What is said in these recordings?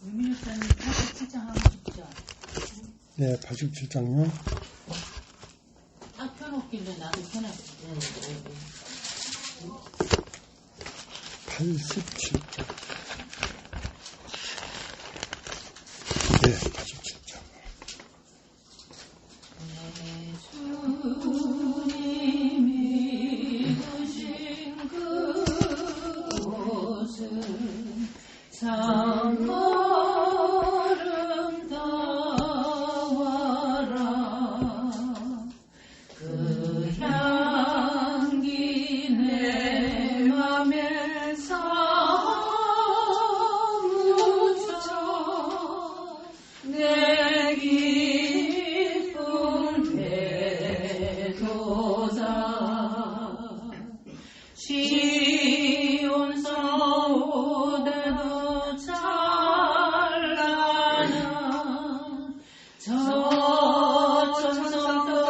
유민우사님 87장 하고 싶죠? 네, 87장요. 딱 펴놓길래 나도 펴놨지. 87장. 네, 87장. 주님이 오신 그곳은 참 아름다워라. 그 향기 내 맘에 사무쳐 내 기쁨 되도다. 시온서 오대도 찬란한 저 천성 떠나서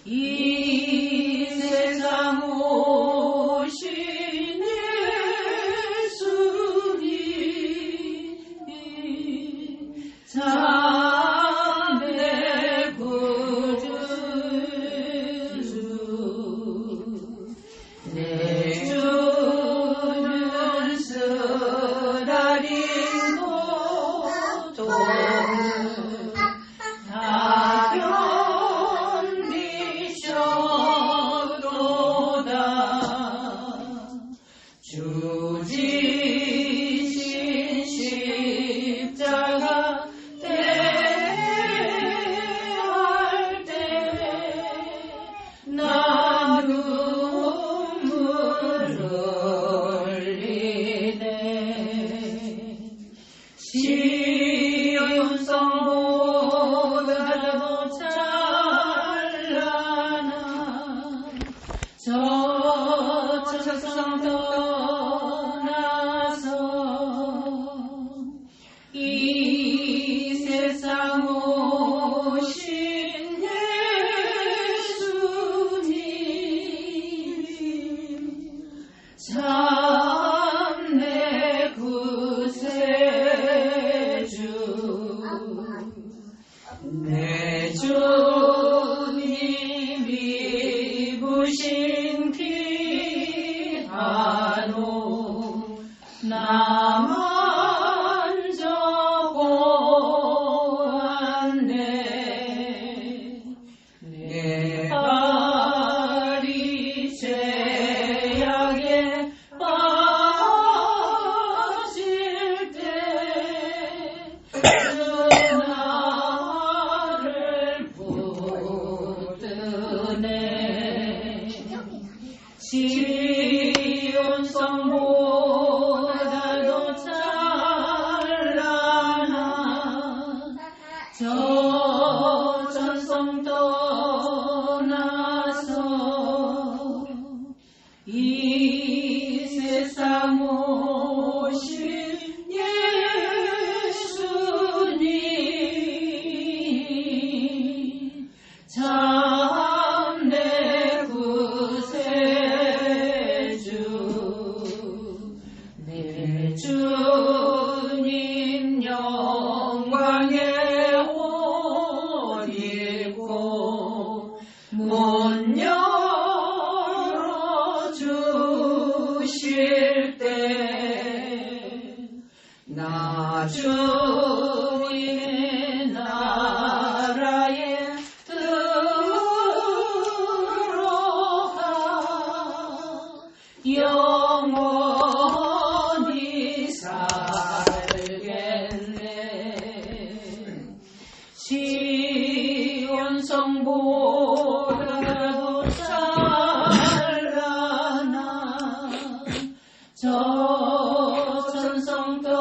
이 세상 오신 예수님 참내 구주주. 내 주는 쓰라린 고통을 다 견디셨도다. 주 지신 십자가 대할 때 나 눈물 흘리네. 시온성보다도 찬란한 저 천성 떠나서 이 세상 오신 예수님 참 내 구세주. 내 주님 입으신 피아노 나 만져보았네. 내 발이 죄악에 빠질 때 나를 붙드네. 시온성보다도 찬란한 저 천성 떠나서 이 세상 오신 예수님 참 내 구세주. 내 주님 영광의 옷 입고 문 열어주실 때 나 주님의 나라에 들어가 영원히 살겠네. 시온성보다도 찬란한 저 천성 떠나서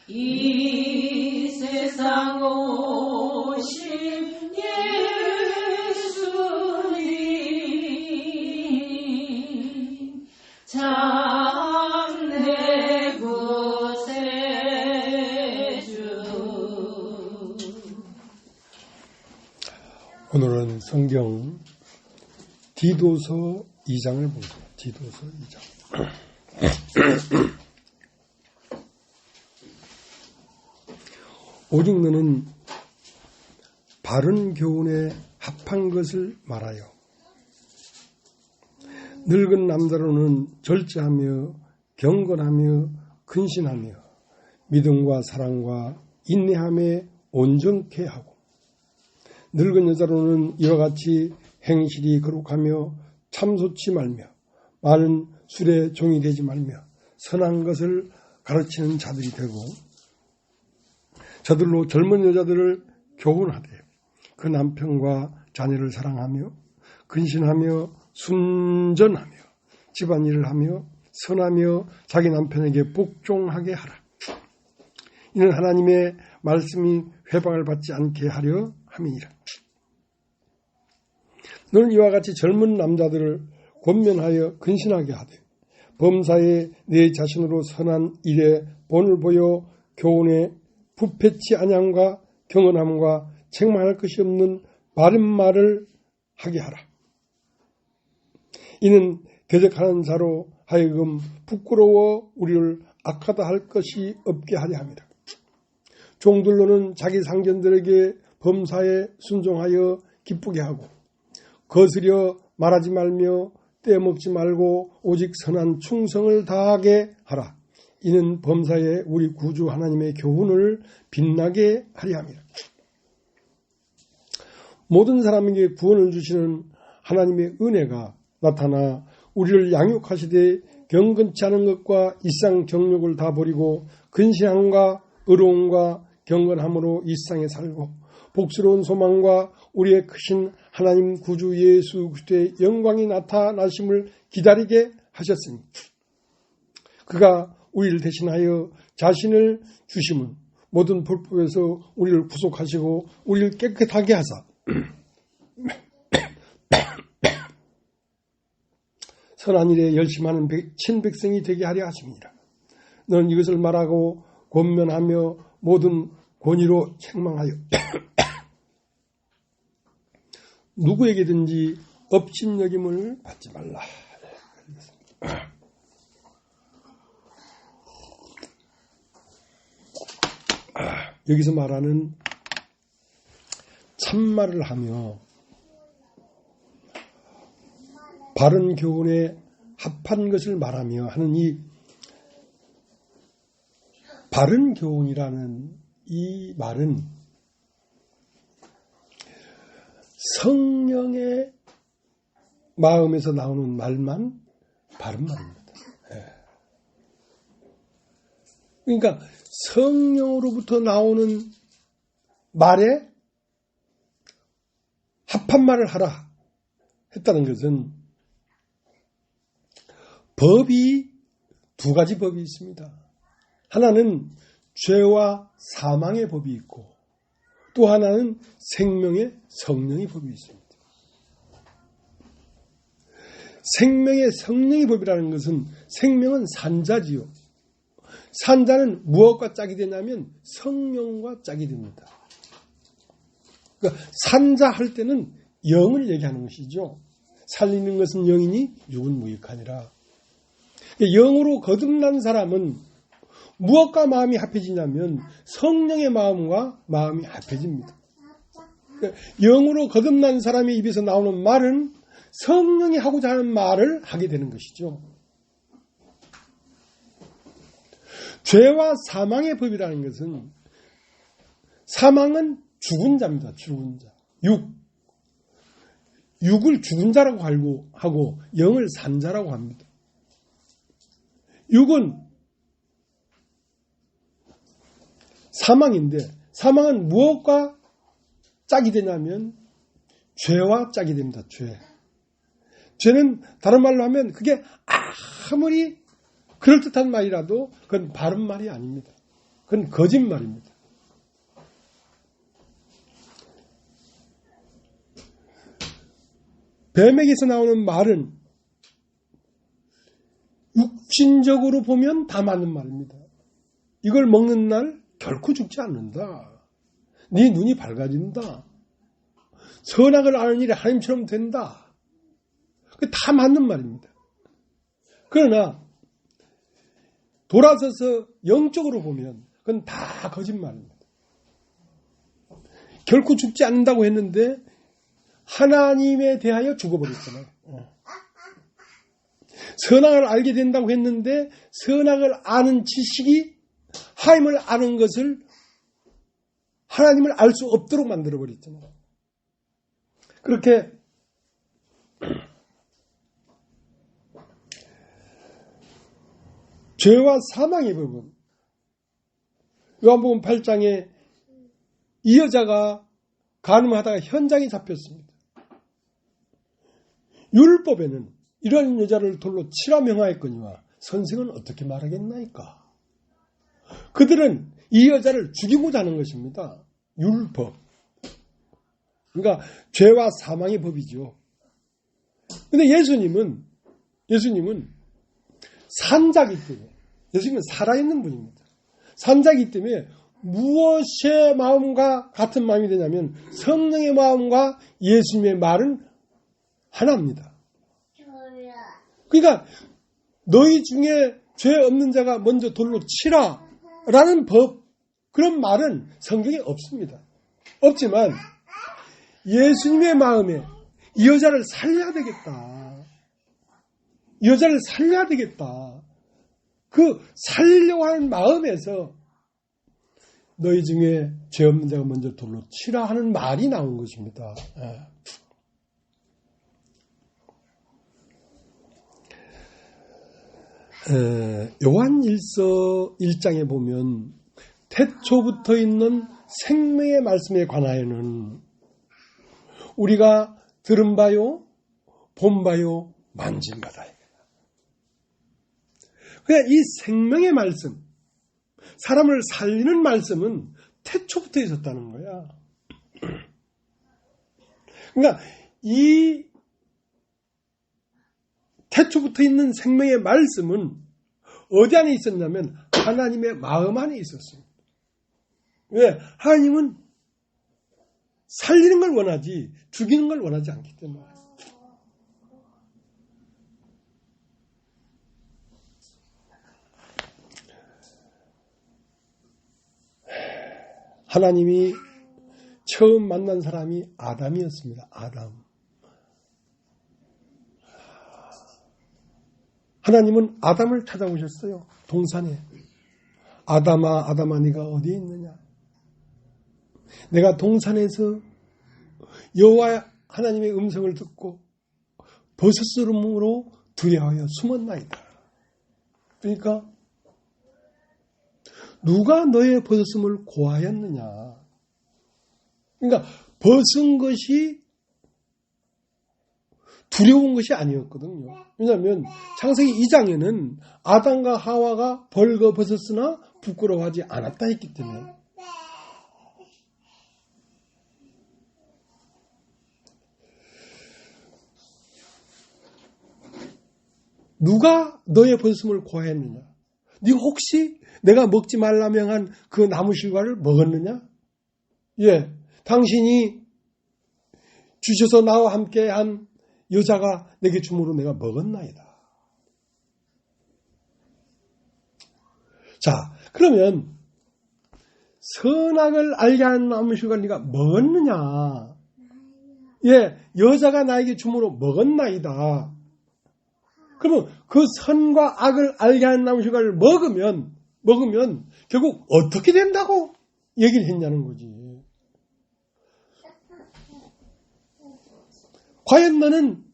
이 세상 오신 예수님 참 내 구세주. 오늘은 성경 디도서 2장을 보죠. 디도서 2장. 오직 너는 바른 교훈에 합한 것을 말하여 늙은 남자로는 절제하며 경건하며 근신하며 믿음과 사랑과 인내함에 온전케 하고 늙은 여자로는 이와 같이 행실이 거룩하며 참소치 말며 많은 술에 종이 되지 말며 선한 것을 가르치는 자들이 되고 저들로 젊은 여자들을 교훈하되 그 남편과 자녀를 사랑하며 근신하며 순전하며 집안일을 하며 선하며 자기 남편에게 복종하게 하라. 이는 하나님의 말씀이 회방을 받지 않게 하려 함이니라. 너는 이와 같이 젊은 남자들을 권면하여 근신하게 하되 범사에 내 자신으로 선한 일에 본을 보여 교훈에 부패치 아니함과 경건함과 책망할 것이 없는 바른 말을 하게 하라. 이는 대적하는 자로 하여금 부끄러워 우리를 악하다 할 것이 없게 하려 함이라. 종들로는 자기 상전들에게 범사에 순종하여 기쁘게 하고 거스려 말하지 말며 떼먹지 말고 오직 선한 충성을 다하게 하라. 이는 범사에 우리 구주 하나님의 교훈을 빛나게 하려 함이라. 모든 사람에게 구원을 주시는 하나님의 은혜가 나타나 우리를 양육하시되 경건치 않은 것과 일상 정욕을 다 버리고 근신함과 의로움과 경건함으로 일상에 살고 복스러운 소망과 우리의 크신 하나님 구주 예수 그리스도의 영광이 나타나심을 기다리게 하셨으니 그가 우리를 대신하여 자신을 주심은 모든 불법에서 우리를 구속하시고 우리를 깨끗하게 하사 선한 일에 열심하는 친백성이 되게 하려 하십니다. 너는 이것을 말하고 권면하며 모든 권위로 책망하여 누구에게든지 업신여김을 받지 말라. 여기서 말하는 참말을 하며 바른 교훈에 합한 것을 말하며 하는 이 바른 교훈이라는 이 말은 성령의 마음에서 나오는 말만 바른 말입니다. 그러니까 성령으로부터 나오는 말에 합한 말을 하라 했다는 것은 법이 두 가지 법이 있습니다. 하나는 죄와 사망의 법이 있고 또 하나는 생명의 성령의 법이 있습니다. 생명의 성령의 법이라는 것은 생명은 산자지요. 산자는 무엇과 짝이 되냐면 성령과 짝이 됩니다. 그러니까 산자 할 때는 영을 얘기하는 것이죠. 살리는 것은 영이니 육은 무익하니라. 영으로 거듭난 사람은 무엇과 마음이 합해지냐면 성령의 마음과 마음이 합해집니다. 영으로 거듭난 사람의 입에서 나오는 말은 성령이 하고자 하는 말을 하게 되는 것이죠. 죄와 사망의 법이라는 것은 사망은 죽은 자입니다. 죽은 자. 육을 죽은 자라고 하고 영을 산 자라고 합니다. 육은 사망인데 사망은 무엇과 짝이 되냐면 죄와 짝이 됩니다. 죄는 다른 말로 하면 그게 아무리 그럴듯한 말이라도 그건 바른 말이 아닙니다. 그건 거짓말입니다. 뱀에게서 나오는 말은 육신적으로 보면 다 맞는 말입니다. 이걸 먹는 날 결코 죽지 않는다. 네 눈이 밝아진다. 선악을 아는 일이 하나님처럼 된다. 그게 다 맞는 말입니다. 그러나 돌아서서 영적으로 보면 그건 다 거짓말입니다. 결코 죽지 않는다고 했는데 하나님에 대하여 죽어버렸잖아요. 선악을 알게 된다고 했는데 선악을 아는 지식이 하나님을 아는 것을 하나님을 알 수 없도록 만들어버렸잖아요. 그렇게 죄와 사망의 법은 요한복음 8장에 이 여자가 간음하다가 현장에 잡혔습니다. 율법에는 이러한 여자를 돌로 치라 명하였거니와 선생은 어떻게 말하겠나이까? 그들은 이 여자를 죽이고자 하는 것입니다. 율법. 그러니까 죄와 사망의 법이죠. 근데 예수님은 산자기 때문에, 예수님은 살아있는 분입니다. 산자기 때문에 무엇의 마음과 같은 마음이 되냐면 성령의 마음과 예수님의 말은 하나입니다. 그러니까 너희 중에 죄 없는 자가 먼저 돌로 치라 라는 법, 그런 말은 성경에 없습니다. 없지만 예수님의 마음에 이 여자를 살려야 되겠다. 이 여자를 살려야 되겠다. 그 살리려고 하는 마음에서 너희 중에 죄 없는 자가 먼저 돌로 치라 하는 말이 나온 것입니다. 요한일서 1장에 보면 태초부터 있는 생명의 말씀에 관하여는 우리가 들은 바요, 본 바요, 만진 바다. 그냥 이 생명의 말씀, 사람을 살리는 말씀은 태초부터 있었다는 거야. 그러니까 이 태초부터 있는 생명의 말씀은 어디 안에 있었냐면 하나님의 마음 안에 있었습니다. 왜? 하나님은 살리는 걸 원하지 죽이는 걸 원하지 않기 때문에. 하나님이 처음 만난 사람이 아담이었습니다. 아담. 하나님은 아담을 찾아오셨어요. 동산에. 아담아, 아담아, 네가 어디에 있느냐? 내가 동산에서 여호와 하나님의 음성을 듣고 버섯으로 두려워하여 숨었나이다. 그러니까 누가 너의 벗었음을 고하였느냐? 그러니까 벗은 것이 두려운 것이 아니었거든요. 왜냐하면 창세기 2장에는 아담과 하와가 벌거벗었으나 부끄러워하지 않았다 했기 때문에. 누가 너의 벗음을 고하였느냐? 네가 혹시 내가 먹지 말라 명한 그 나무 실과를 먹었느냐? 예, 당신이 주셔서 나와 함께한 여자가 내게 주므로 내가 먹었나이다. 자, 그러면 선악을 알게 하는 나무 실과를 네가 먹었느냐? 예, 여자가 나에게 주므로 먹었나이다. 그러면 그 선과 악을 알게 하는 나무 실과를 먹으면 결국 어떻게 된다고 얘기를 했냐는 거지. 과연 너는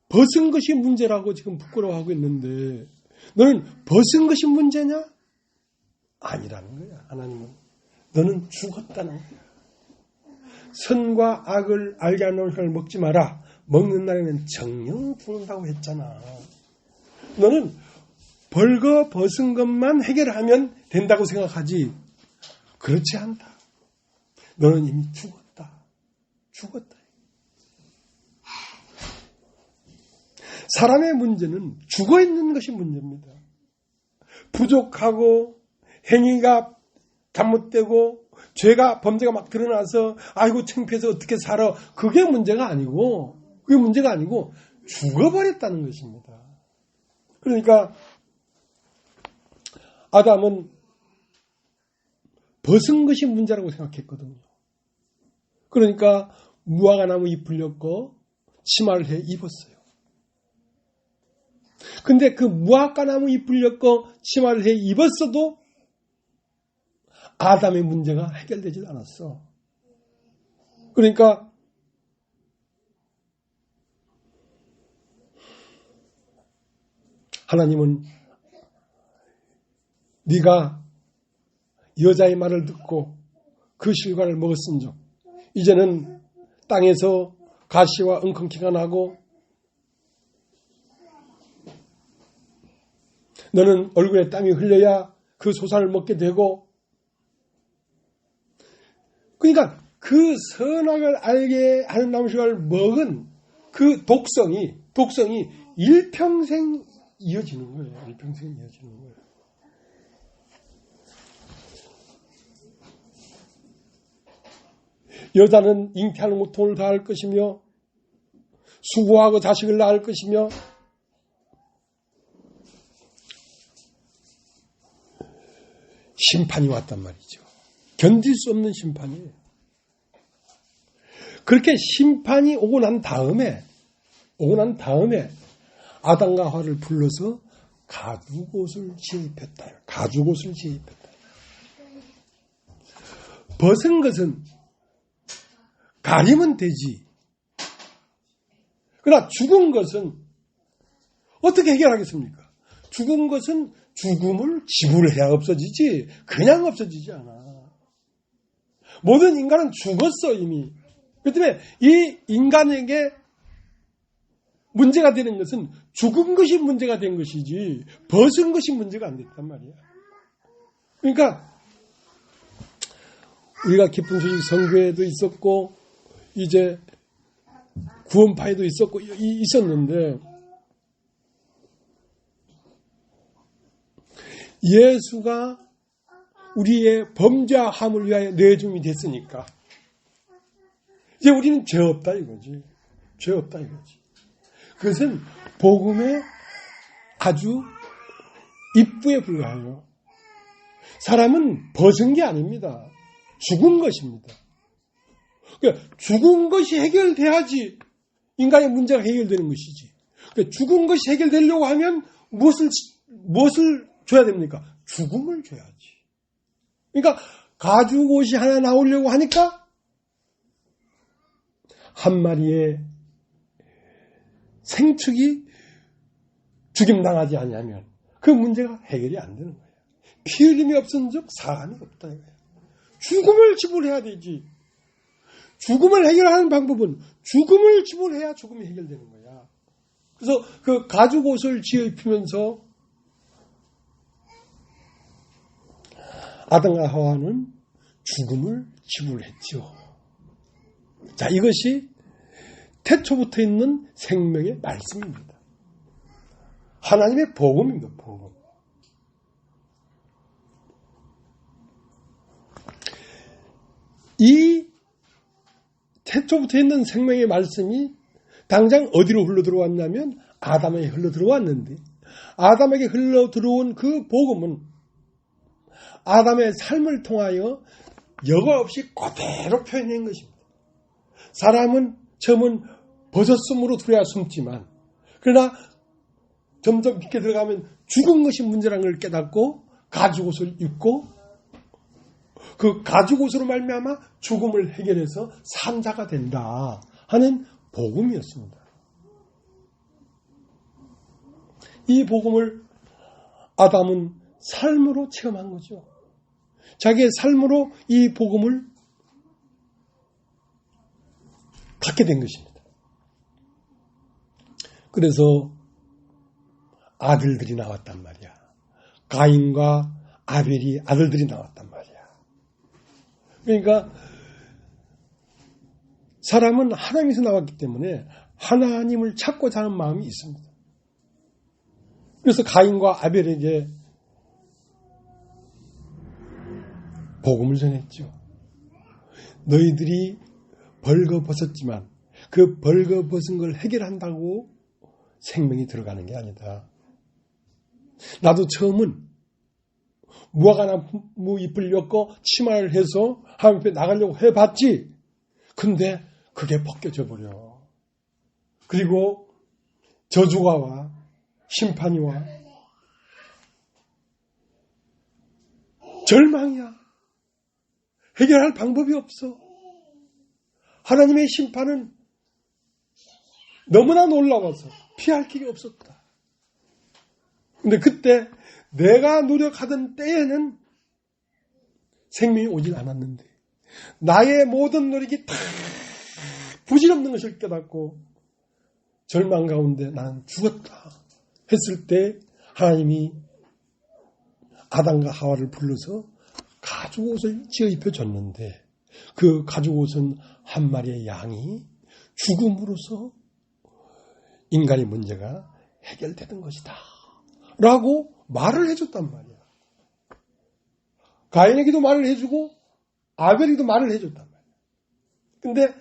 벗은 것이 문제라고 지금 부끄러워하고 있는데 너는 벗은 것이 문제냐? 아니라는 거야. 하나님은 너는 죽었다는 거야. 선과 악을 알게 하는 것을 먹지 마라. 먹는 날에는 정령 죽는다고 했잖아. 너는 벌거 벗은 것만 해결하면 된다고 생각하지 그렇지 않다. 너는 이미 죽었다. 사람의 문제는 죽어있는 것이 문제입니다. 부족하고 행위가 잘못되고 범죄가 막 드러나서 아이고 창피해서 어떻게 살아. 그게 문제가 아니고 죽어버렸다는 것입니다. 그러니까 아담은 벗은 것이 문제라고 생각했거든요. 그러니까 무화과나무 잎을 엮고 치마를 해 입었어요. 근데 그 무화과나무 잎을 엮고 치마를 해 입었어도 아담의 문제가 해결되질 않았어. 그러니까 하나님은 네가 여자의 말을 듣고 그 실과를 먹었은즉 이제는 땅에서 가시와 엉겅퀴가 나고 너는 얼굴에 땀이 흘려야 그 소산을 먹게 되고, 그러니까 그 선악을 알게 하는 나무식을 먹은 그 독성이 일평생 이어지는 거예요. 일평생 이어지는 거예요. 여자는 잉태하는 고통을 다할 것이며 수고하고 자식을 낳을 것이며 심판이 왔단 말이죠. 견딜 수 없는 심판이에요. 그렇게 심판이 오고 난 다음에 아담과 하와를 불러서 가죽옷을 지입했다. 가죽옷을 지입했다. 벗은 것은 가리면 되지. 그러나 죽은 것은 어떻게 해결하겠습니까? 죽은 것은 죽음을 지불해야 없어지지 그냥 없어지지 않아. 모든 인간은 죽었어 이미. 그렇기 때문에 이 인간에게 문제가 되는 것은 죽은 것이 문제가 된 것이지 벗은 것이 문제가 안 됐단 말이야. 그러니까 우리가 기쁜 소식 선교회도 있었고 이제 구원파에도 있었고 있었는데 예수가 우리의 범죄함을 위하여 내줌이 됐으니까 이제 우리는 죄 없다 이거지. 죄 없다 이거지. 그것은 복음의 아주 입부에 불과해요. 사람은 벗은 게 아닙니다. 죽은 것입니다. 그러니까 죽은 것이 해결돼야지 인간의 문제가 해결되는 것이지. 그러니까 죽은 것이 해결되려고 하면 무엇을 줘야 됩니까? 죽음을 줘야지. 그러니까 가죽옷이 하나 나오려고 하니까 한 마리의 생축이 죽임당하지 않으면 그 문제가 해결이 안 되는 거예요. 피 흘림이 없은즉 사람이 없다 이거예요. 죽음을 지불해야 되지. 죽음을 해결하는 방법은 죽음을 지불해야 죽음이 해결되는 거야. 그래서 그 가죽옷을 지어입히면서 아담과 하와는 죽음을 지불했죠. 자, 이것이 태초부터 있는 생명의 말씀입니다. 하나님의 복음입니다. 복음. 이 태초부터 있는 생명의 말씀이 당장 어디로 흘러들어왔냐면 아담에게 흘러들어왔는데 아담에게 흘러들어온 그 복음은 아담의 삶을 통하여 여과 없이 그대로 표현한 것입니다. 사람은 처음은 벗었음으로 두려야 숨지만 그러나 점점 깊게 들어가면 죽은 것이 문제라는 걸 깨닫고 가죽옷을 입고 그 가죽옷으로 말미암아 죽음을 해결해서 산자가 된다 하는 복음이었습니다. 이 복음을 아담은 삶으로 체험한 거죠. 자기의 삶으로 이 복음을 갖게 된 것입니다. 그래서 아들들이 나왔단 말이야. 가인과 아벨이 아들들이 나왔단 말이야. 그러니까 사람은 하나님에서 나왔기 때문에 하나님을 찾고자 하는 마음이 있습니다. 그래서 가인과 아벨에게 복음을 전했죠. 너희들이 벌거벗었지만 그 벌거벗은 걸 해결한다고 생명이 들어가는 게 아니다. 나도 처음은 무화과나무 잎을 엮고 치마를 해서 하나님 앞에 나가려고 해봤지. 근데 그게 벗겨져 버려. 그리고 저주가 와. 심판이 와. 절망이야. 해결할 방법이 없어. 하나님의 심판은 너무나 놀라워서 피할 길이 없었다. 근데 그때 내가 노력하던 때에는 생명이 오질 않았는데 나의 모든 노력이 다 부질없는 것을 깨닫고 절망 가운데 나는 죽었다 했을 때 하나님이 아담과 하와를 불러서 가죽옷을 지어 입혀줬는데 그 가죽옷은 한 마리의 양이 죽음으로써 인간의 문제가 해결되는 것이다 라고 말을 해줬단 말이야. 가인에게도 말을 해주고 아벨에게도 말을 해줬단 말이야. 근데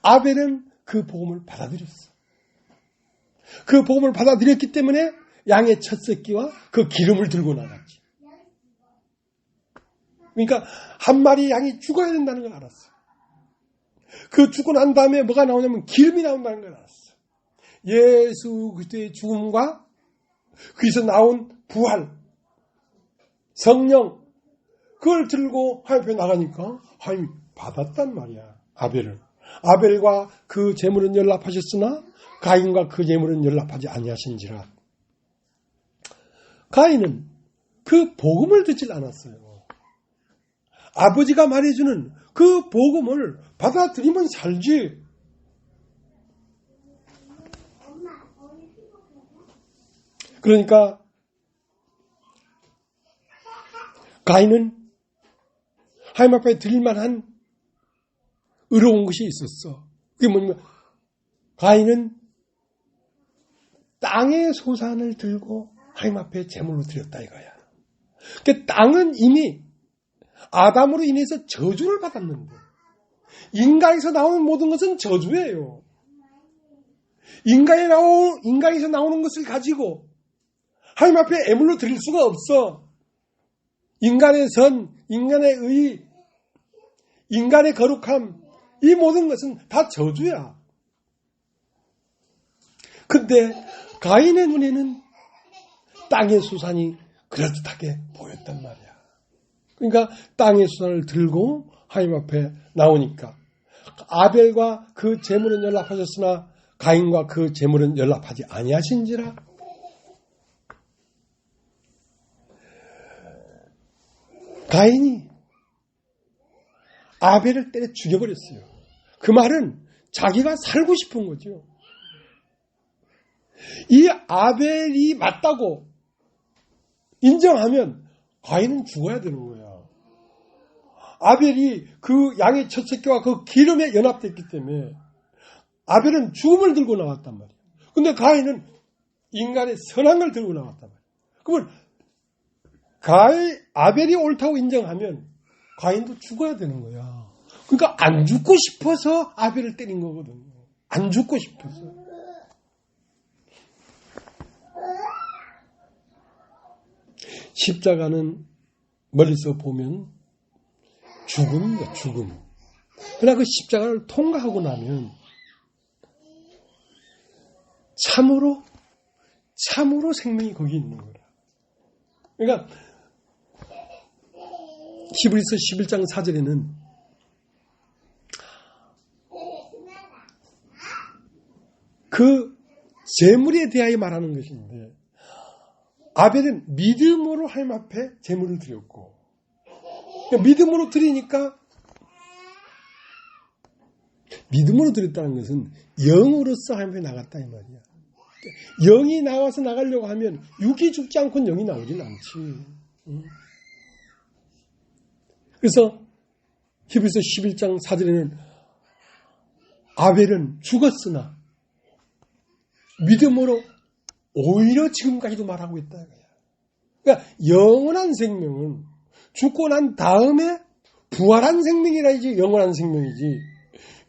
아벨은 그 복음을 받아들였어. 그 복음을 받아들였기 때문에 양의 첫 새끼와 그 기름을 들고 나갔지. 그러니까 한 마리 양이 죽어야 된다는 걸 알았어. 그 죽고 난 다음에 뭐가 나오냐면 기름이 나온다는 걸 알았어. 예수 그리스도의 죽음과 거기서 나온 부활, 성령, 그걸 들고 하나님 앞에 나가니까 하나님이 받았단 말이야. 아벨을. 아벨과 그 제물은 연락하셨으나 가인과 그 제물은 연락하지 아니하신지라. 가인은 그 복음을 듣질 않았어요. 아버지가 말해주는 그 복음을 받아들이면 살지. 그러니까 가인은 하나님 앞에 드릴 만한 의로운 것이 있었어. 그게 뭐냐면 가인은 땅의 소산을 들고 하나님 앞에 제물로 드렸다 이거야. 그 땅은 이미 아담으로 인해서 저주를 받았는데 인간에서 나오는 모든 것은 저주예요. 인간에서 나오는 것을 가지고 하나님 앞에 애물로 드릴 수가 없어. 인간의 선, 인간의 의, 인간의 거룩함, 이 모든 것은 다 저주야. 근데 가인의 눈에는 땅의 수산이 그럴듯하게 보였단 말이야. 그러니까 땅의 수산을 들고 하나님 앞에 나오니까 아벨과 그 제물은 연락하셨으나 가인과 그 제물은 연락하지 아니하신지라. 가인이 아벨을 때려 죽여버렸어요. 그 말은 자기가 살고 싶은 거죠. 이 아벨이 맞다고 인정하면 가인은 죽어야 되는 거야. 아벨이 그 양의 첫 새끼와 그 기름에 연합됐기 때문에 아벨은 죽음을 들고 나왔단 말이야. 근데 가인은 인간의 선한 걸 들고 나왔단 말이야. 그러면 아벨이 옳다고 인정하면 가인도 죽어야 되는 거야. 그러니까 안 죽고 싶어서 아벨을 때린 거거든요. 안 죽고 싶어서. 십자가는 멀리서 보면 죽음이야, 죽음. 그러나 그 십자가를 통과하고 나면 참으로 생명이 거기 있는 거라. 그러니까 히브리서 11장 4절에는 그 제물에 대하여 말하는 것인데 아벨은 믿음으로 하나님 앞에 제물을 드렸고 믿음으로 드리니까 믿음으로 드렸다는 것은 영으로서 하나님 앞에 나갔다 이 말이야. 영이 나와서 나가려고 하면 육이 죽지 않고는 영이 나오진 않지. 그래서 히브리서 11장 4절에는 아벨은 죽었으나 믿음으로 오히려 지금까지도 말하고 있다. 그러니까 영원한 생명은 죽고 난 다음에 부활한 생명이라야지 영원한 생명이지.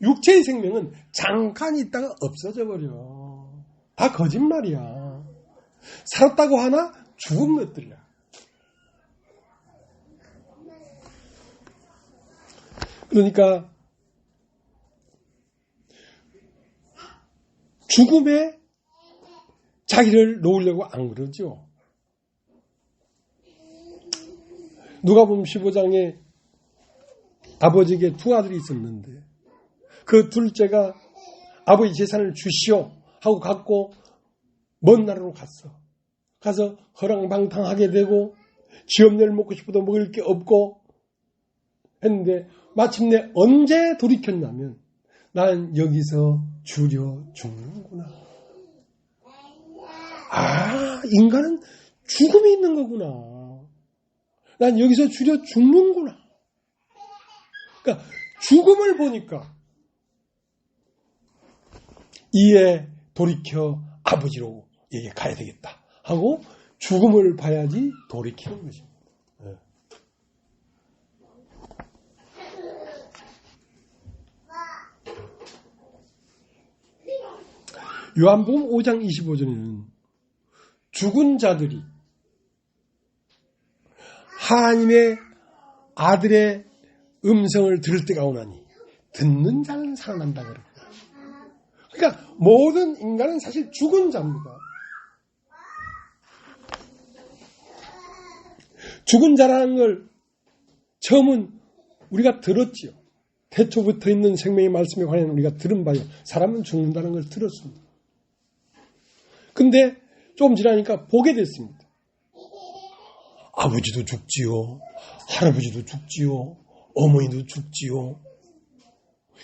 육체의 생명은 잠깐 있다가 없어져 버려. 다 거짓말이야. 살았다고 하나 죽은 것들이야. 그러니까 죽음에 자기를 놓으려고 안 그러죠. 누가복음 15장에 아버지에게 두 아들이 있었는데 그 둘째가 아버지 재산을 주시오 하고 갖고 먼 나라로 갔어. 가서 허랑방탕하게 되고 지엄내를 먹고 싶어도 먹을 게 없고 했는데 마침내 언제 돌이켰냐면 난 여기서 주려 죽는구나. 아, 인간은 죽음이 있는 거구나. 난 여기서 주려 죽는구나. 그러니까 죽음을 보니까 이에 돌이켜 아버지로 얘기 가야 되겠다 하고 죽음을 봐야지 돌이키는 것입니다. 요한복음 5장 25절에는 죽은 자들이 하나님의 아들의 음성을 들을 때가 오나니 듣는 자는 살아난다 그래요. 그러니까 모든 인간은 사실 죽은 자입니다. 죽은 자라는 걸 처음은 우리가 들었지요. 태초부터 있는 생명의 말씀에 관한 우리가 들은 바요. 사람은 죽는다는 걸 들었습니다. 근데 조금 지나니까 보게 됐습니다. 아버지도 죽지요. 할아버지도 죽지요. 어머니도 죽지요.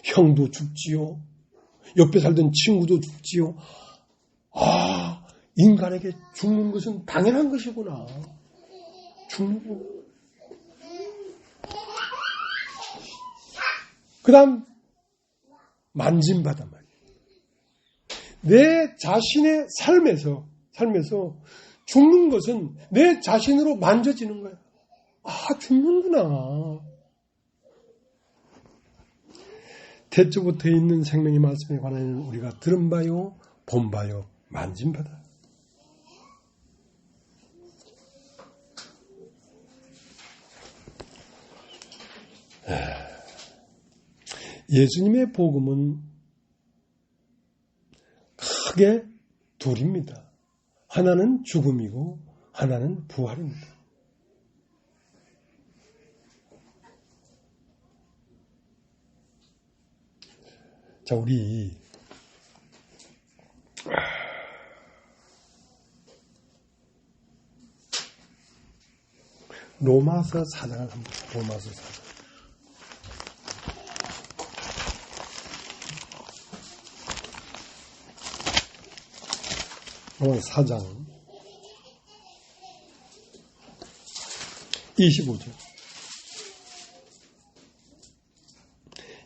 형도 죽지요. 옆에 살던 친구도 죽지요. 아, 인간에게 죽는 것은 당연한 것이구나. 죽는 거. 그 다음 만짐받아 말이에요. 내 자신의 삶에서 죽는 것은 내 자신으로 만져지는 거야. 아, 죽는구나. 태초부터 있는 생명의 말씀에 관한 우리가 들은 바요, 본 바요, 만진 바다. 예수님의 복음은 크게 둘입니다. 하나는 죽음이고 하나는 부활입니다. 자, 우리 로마서 4장을 한번 보자. 로마서 4장. 로마서 4장 25절.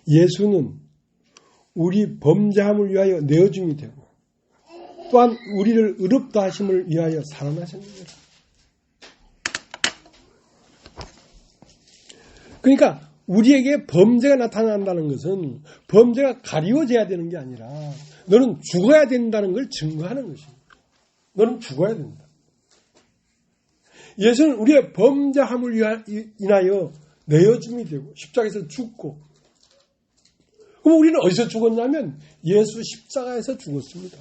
예수는 우리 범죄함을 위하여 내어줌이 되고 또한 우리를 의롭다 하심을 위하여 살아나셨느니라. 그러니까 우리에게 범죄가 나타난다는 것은 범죄가 가리워져야 되는 게 아니라 너는 죽어야 된다는 걸 증거하는 것입니다. 너는 죽어야 된다. 예수는 우리의 범죄함을 인하여 내어줌이 되고 십자가에서 죽고, 그럼 우리는 어디서 죽었냐면 예수 십자가에서 죽었습니다.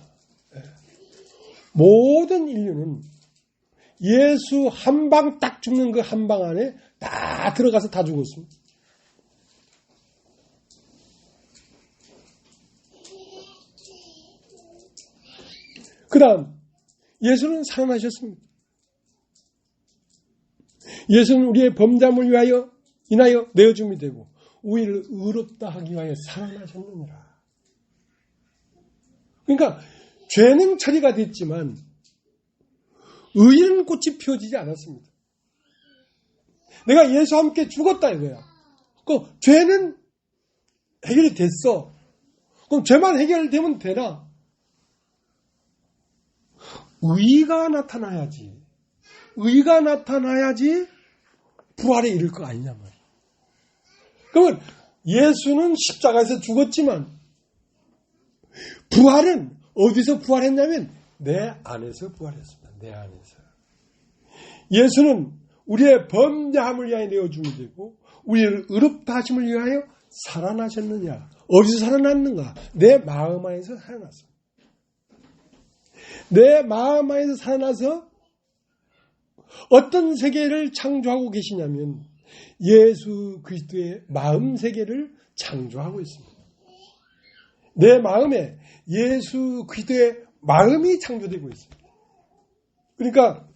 모든 인류는 예수 한 방 딱 죽는 그 한 방 안에 다 들어가서 다 죽었습니다. 그 다음 예수는 살아나셨습니다. 예수는 우리의 범죄함을 인하여 내어줌이 되고 우리를 의롭다 하기 위하여 살아나셨느니라. 그러니까 죄는 처리가 됐지만 의는 꽃이 피어지지 않았습니다. 내가 예수와 함께 죽었다 이거야. 그 죄는 해결이 됐어. 그럼 죄만 해결되면 되나? 의가 나타나야지. 의가 나타나야지 부활에 이를 거 아니냐 말이야. 그러면 예수는 십자가에서 죽었지만 부활은 어디서 부활했냐면 내 안에서 부활했습니다. 내 안에서. 예수는 우리의 범죄함을 위하여 내어줌이 되고 우리를 의롭다 하심을 위하여 살아나셨느냐. 어디서 살아났는가? 내 마음 안에서 살아났습니다. 내 마음 안에서 살아나서 어떤 세계를 창조하고 계시냐면 예수 그리스도의 마음 세계를 창조하고 있습니다. 내 마음에 예수 그리스도의 마음이 창조되고 있습니다. 그러니까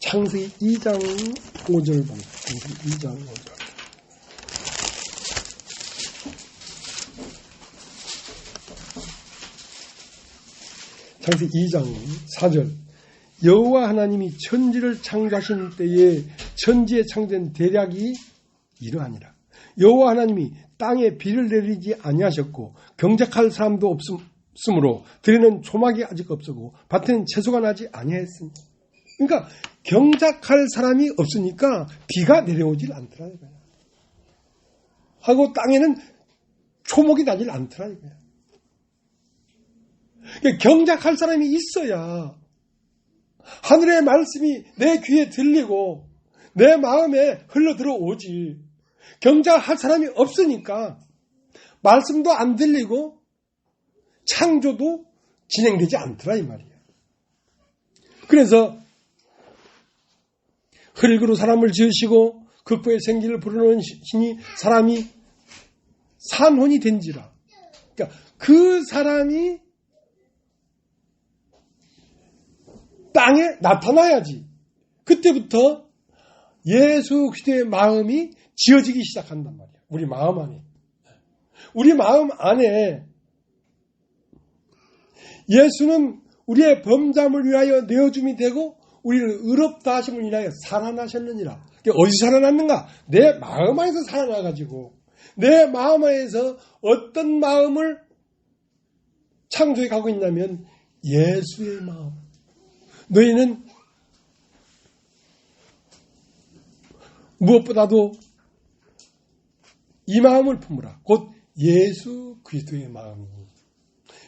창세기 2장 5절 봅니다. 창세기 2장 5절. 창세기 2장 4절. 여호와 하나님이 천지를 창조하신 때에 천지에 창조된 대략이 이러하니라. 여호와 하나님이 땅에 비를 내리지 아니하셨고 경작할 사람도 없으므로 들에는 조막이 아직 없었고 밭에는 채소가 나지 아니하였으니. 그러니까 경작할 사람이 없으니까 비가 내려오질 않더라 이거야. 하고 땅에는 초목이 나질 않더라 이거야. 그러니까 경작할 사람이 있어야 하늘의 말씀이 내 귀에 들리고 내 마음에 흘러 들어오지. 경작할 사람이 없으니까 말씀도 안 들리고 창조도 진행되지 않더라 이 말이야. 그래서 흙으로 사람을 지으시고 극부의 생기를 불어넣은 신이 사람이 산혼이 된지라. 그러니까 그 사람이 땅에 나타나야지. 그때부터 예수 그리스도의 마음이 지어지기 시작한단 말이야. 우리 마음 안에. 우리 마음 안에 예수는 우리의 범죄함을 위하여 내어줌이 되고 우리를 의롭다 하심을 인하여 살아나셨느니라. 어디서 살아났는가? 내 마음 안에서 살아나가지고 내 마음 안에서 어떤 마음을 창조해 가고 있냐면 예수의 마음. 너희는 무엇보다도 이 마음을 품으라. 곧 예수 그리스도의 마음이니.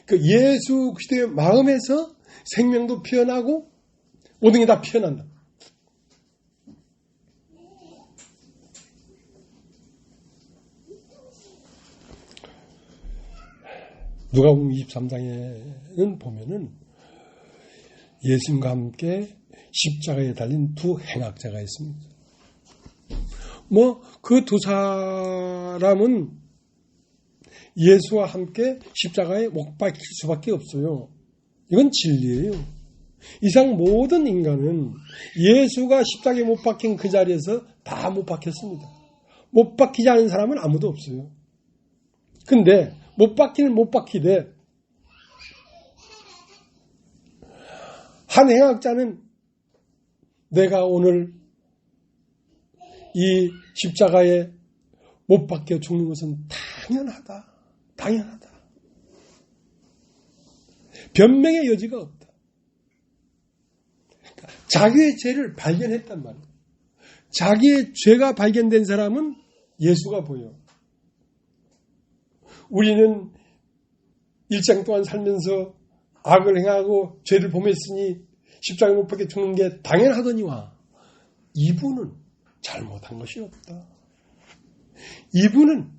그 예수 그리스도의 마음에서 생명도 피어나고 모든 게 다 피어난다. 누가복음 23장에는 보면은 예수님과 함께 십자가에 달린 두 행악자가 있습니다. 그 두 사람은 예수와 함께 십자가에 못 박힐 수밖에 없어요. 이건 진리예요. 이상 모든 인간은 예수가 십자가에 못 박힌 그 자리에서 다 못 박혔습니다. 못 박히지 않은 사람은 아무도 없어요. 근데 못 박히는 못 박히되 한 행악자는 내가 오늘 이 십자가에 못 박혀 죽는 것은 당연하다. 당연하다. 변명의 여지가 없다. 자기의 죄를 발견했단 말이에요. 자기의 죄가 발견된 사람은 예수가 보여. 우리는 일생 동안 살면서 악을 행하고 죄를 범했으니 십자가에 못 박혀 죽는 게 당연하더니와 이분은 잘못한 것이 없다. 이분은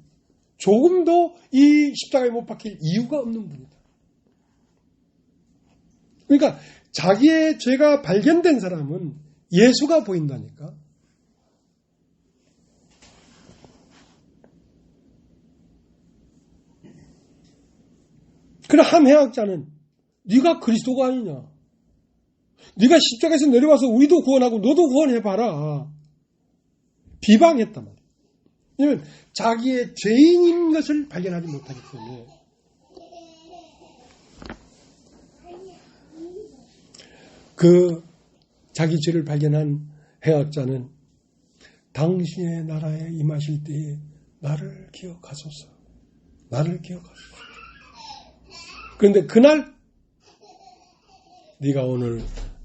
조금도 이 십자가에 못 박힐 이유가 없는 분이다. 그러니까 자기의 죄가 발견된 사람은 예수가 보인다니까. 그러나 한 해학자는 네가 그리스도가 아니냐. 네가 십자가에서 내려와서 우리도 구원하고 너도 구원해봐라. 비방했단 말이에요. 왜냐하면 자기의 죄인인 것을 발견하지 못하기 때문에. 그 자기 죄를 발견한 해학자는 당신의 나라에 임하실 때에 나를 기억하소서. 나를 기억하소서. 그런데 그날 네가 오늘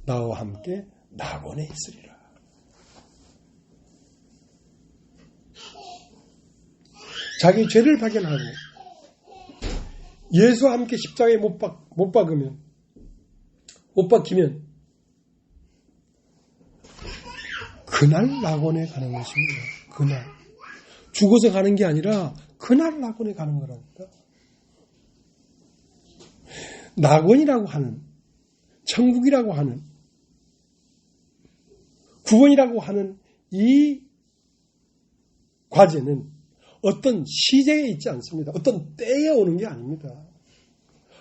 나와 함께 낙원에 있으리라. 자기 죄를 발견하고 예수와 함께 십자가에 못 박히면 그날 낙원에 가는 것입니다. 그날. 죽어서 가는 게 아니라 그날 낙원에 가는 거라니까. 낙원이라고 하는, 천국이라고 하는, 구원이라고 하는 이 과제는 어떤 시제에 있지 않습니다. 어떤 때에 오는 게 아닙니다.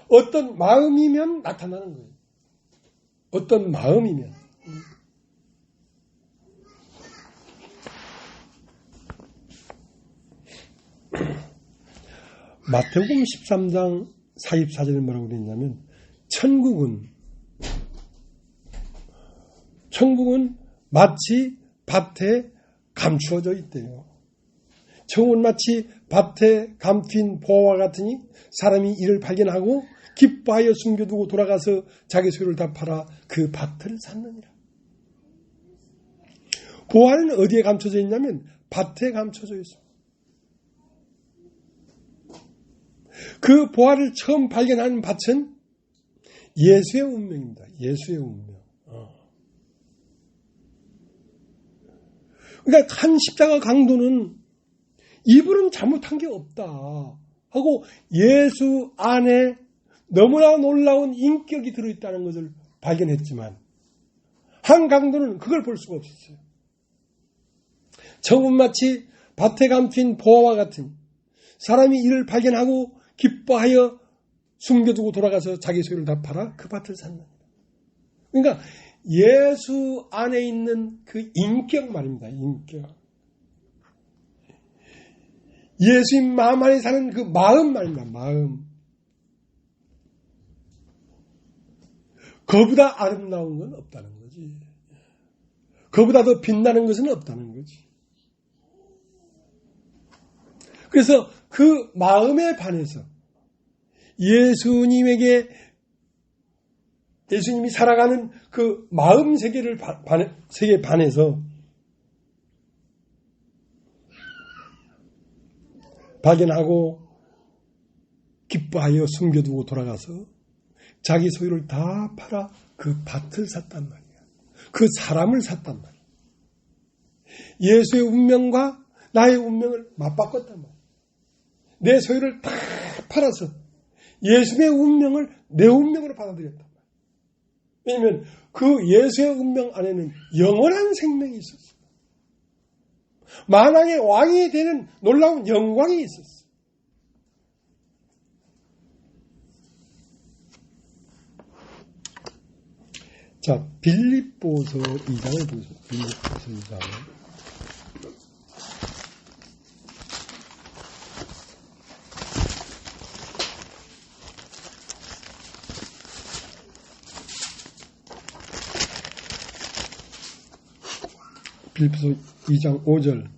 어떤 마음이면 나타나는 거예요. 어떤 마음이면. 마태복음 13장 44절에 뭐라고 그랬냐면 천국은 마치 밭에 감추어져 있대요. 천국은 마치 밭에 감춘 보화와 같으니 사람이 이를 발견하고 기뻐하여 숨겨두고 돌아가서 자기 소유를 다 팔아 그 밭을 샀느니라. 보화는 어디에 감춰져 있냐면 밭에 감춰져 있습니다. 그 보화를 처음 발견한 밭은 예수의 운명입니다. 예수의 운명. 그러니까 한 십자가 강도는 이분은 잘못한 게 없다 하고 예수 안에 너무나 놀라운 인격이 들어있다는 것을 발견했지만 한 강도는 그걸 볼 수가 없었어요. 천국은 마치 밭에 감춘 보화와 같은 사람이 이를 발견하고 기뻐하여 숨겨두고 돌아가서 자기 소유를 다 팔아 그 밭을 샀느니라. 그러니까 예수 안에 있는 그 인격 말입니다. 인격. 예수님 마음 안에 사는 그 마음 말입니다. 마음. 그보다 아름다운 건 없다는 거지. 그보다 더 빛나는 것은 없다는 거지. 그래서 그 마음에 반해서 예수님이 살아가는 그 마음 세계에 반해서 발견하고 기뻐하여 숨겨두고 돌아가서 자기 소유를 다 팔아 그 밭을 샀단 말이야. 그 사람을 샀단 말이야. 예수의 운명과 나의 운명을 맞바꿨단 말이야. 내 소유를 다 팔아서 예수의 운명을 내 운명으로 받아들였단 말이야. 왜냐하면 그 예수의 운명 안에는 영원한 생명이 있었어. 만왕의 왕이 되는 놀라운 영광이 있었어. 자, 빌립보서 2장을 보세요. 빌립보서 2장. 빌립보서 2장 5절.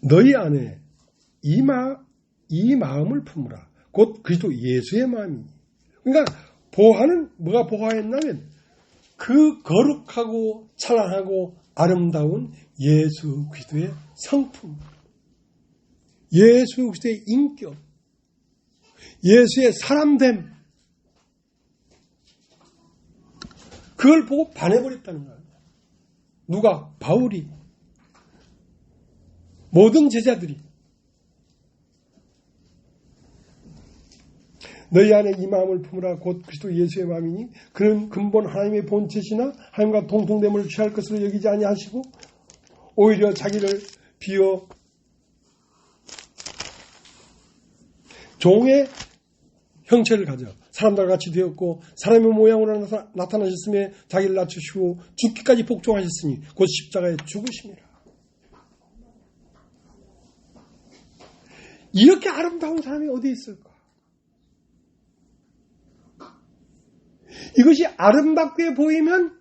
너희 안에 이 마음을 품으라. 곧 그리스도 예수의 마음이니. 그러니까 보화는 뭐가 보화였냐면 그 거룩하고 찬란하고 아름다운 예수 그리스도의 성품, 예수 그리스도의 인격, 예수의 사람됨, 그걸 보고 반해버렸다는 거예요. 누가? 바울이. 모든 제자들이. 너희 안에 이 마음을 품으라. 곧 그리스도 예수의 마음이니 그는 근본 하나님의 본체시나 하나님과 동통됨을 취할 것으로 여기지 아니하시고 오히려 자기를 비어 종의 형체를 가져 사람들과 같이 되었고 사람의 모양으로 나타나셨으며 자기를 낮추시고 죽기까지 복종하셨으니 곧 십자가에 죽으심이라. 이렇게 아름다운 사람이 어디 있을까? 이것이 아름답게 보이면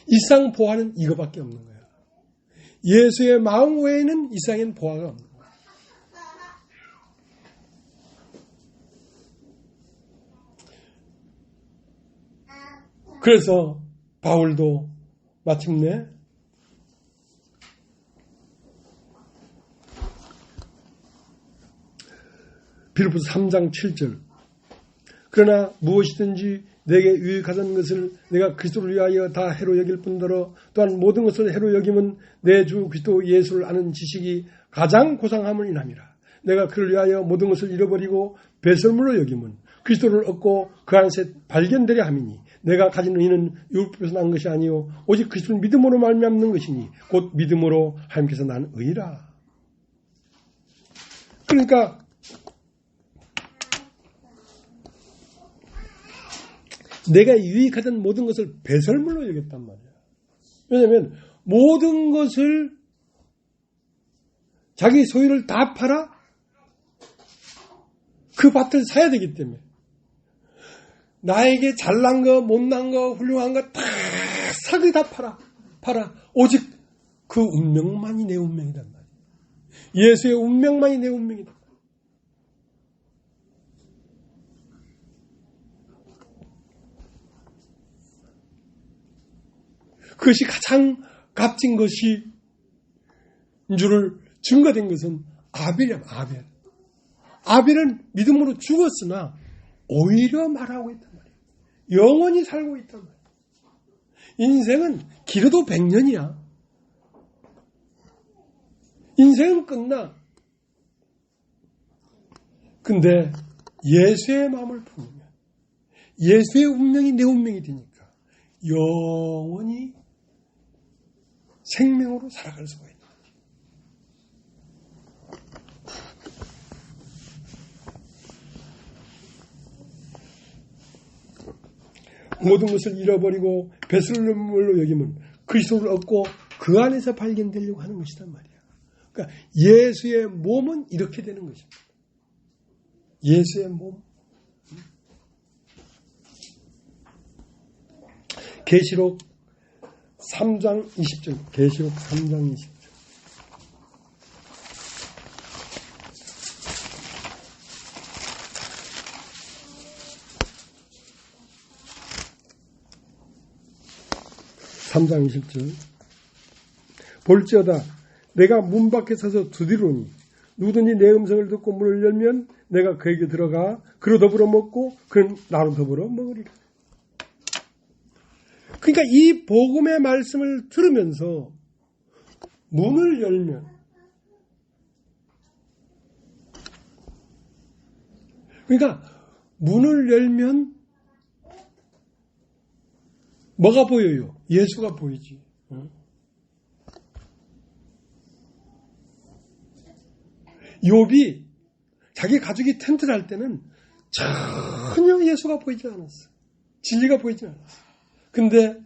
이상 보화는 이거밖에 없는 거야. 예수의 마음 외에는 이상엔 보화가 없는 거야. 그래서 바울도 마침내 빌립보서 3장 7절. 그러나 무엇이든지 내게 유익하던 것을 내가 그리스도를 위하여 다 해로 여길 뿐더러 또한 모든 것을 해로 여김은 내 주 그리스도 예수를 아는 지식이 가장 고상함을 인함이라. 내가 그를 위하여 모든 것을 잃어버리고 배설물로 여김은 그리스도를 얻고 그 안에서 발견되려 함이니 내가 가진 의는 율법에서 난 것이 아니요 오직 그리스도를 믿음으로 말미암는 것이니 곧 믿음으로 하나님께서 난 의라. 그러니까 내가 유익하던 모든 것을 배설물로 여겼단 말이야. 왜냐하면 모든 것을 자기 소유를 다 팔아 그 밭을 사야 되기 때문에 나에게 잘난 거, 못난 거, 훌륭한 거 다 사기 다 팔아. 오직 그 운명만이 내 운명이란 말이야. 예수의 운명만이 내 운명이다. 그것이 가장 값진 것이 줄을 증거된 것은 아벨이야. 아벨은 믿음으로 죽었으나 오히려 말하고 있단 말이에요. 영원히 살고 있단 말이에요. 인생은 길어도 100년이야. 인생은 끝나. 근데 예수의 마음을 품으면 예수의 운명이 내 운명이 되니까 영원히 생명으로 살아갈 수가 있다. 모든 것을 잃어버리고 배설물로 여기면 그리스도를 얻고 그 안에서 발견되려고 하는 것이란 말이야. 그러니까 예수의 몸은 이렇게 되는 것입니다. 예수의 몸. 계시록 3장 20절. 계시록 3장 20절. (3장 20절) 볼지어다 내가 문 밖에 서서 두드리노니 누구든지 내 음성을 듣고 문을 열면 내가 그에게 들어가 그로 더불어 먹고 그는 나로 더불어 먹으리라. 그러니까 이 복음의 말씀을 들으면서 문을 열면 그러니까 문을 열면 뭐가 보여요? 예수가 보이지. 욥이 자기 가족이 텐트를 할 때는 전혀 예수가 보이지 않았어. 진리가 보이지 않았어. 근데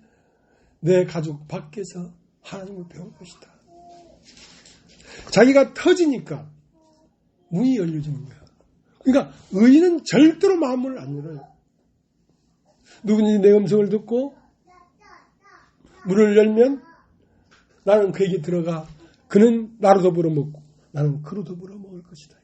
내 가족 밖에서 하나님을 배울 것이다. 자기가 터지니까 문이 열려지는 거야. 그러니까 의인은 절대로 마음을 안 열어요. 누구든지 내 음성을 듣고 문을 열면 나는 그에게 들어가 그는 나로 더불어 먹고 나는 그로 더불어 먹을 것이다.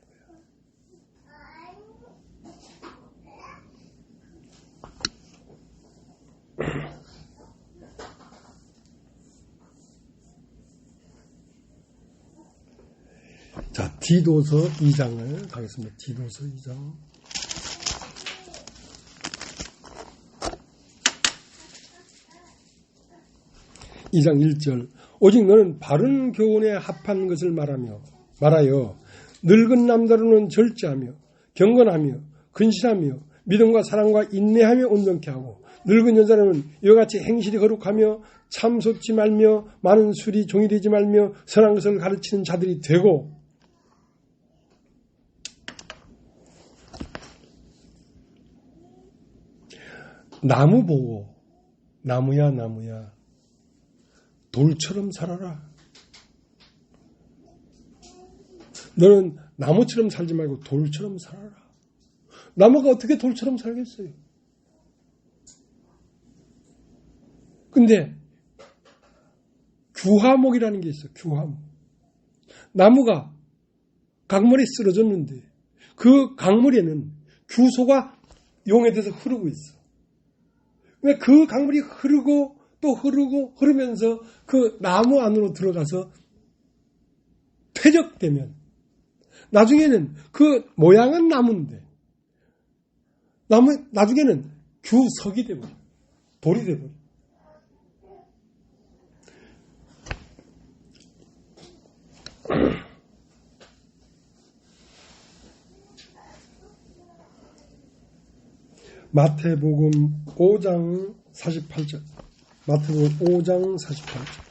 자, 디도서 2장을 가겠습니다. 디도서 2장. (2장 1절) 오직 너는 바른 교훈에 합한 것을 말하여 늙은 남자로는 절제하며 경건하며 근신하며 믿음과 사랑과 인내하며 온전케 하고 늙은 여자로는 이와 같이 행실이 거룩하며 참솟지 말며 많은 술이 종이 되지 말며 선한 것을 가르치는 자들이 되고. 나무 보고 나무야 돌처럼 살아라. 너는 나무처럼 살지 말고 돌처럼 살아라. 나무가 어떻게 돌처럼 살겠어요? 근데 규화목이라는 게 있어. 규화목. 나무가 강물에 쓰러졌는데 그 강물에는 규소가 용해돼서 흐르고 있어. 근데 그 강물이 흐르고 또 흐르면서 그 나무 안으로 들어가서 퇴적되면 나중에는 그 모양은 나무인데, 나중에는 규석이 되버려. 돌이 되버려. 마태복음 5장 48절. 마태복음 5장 48절.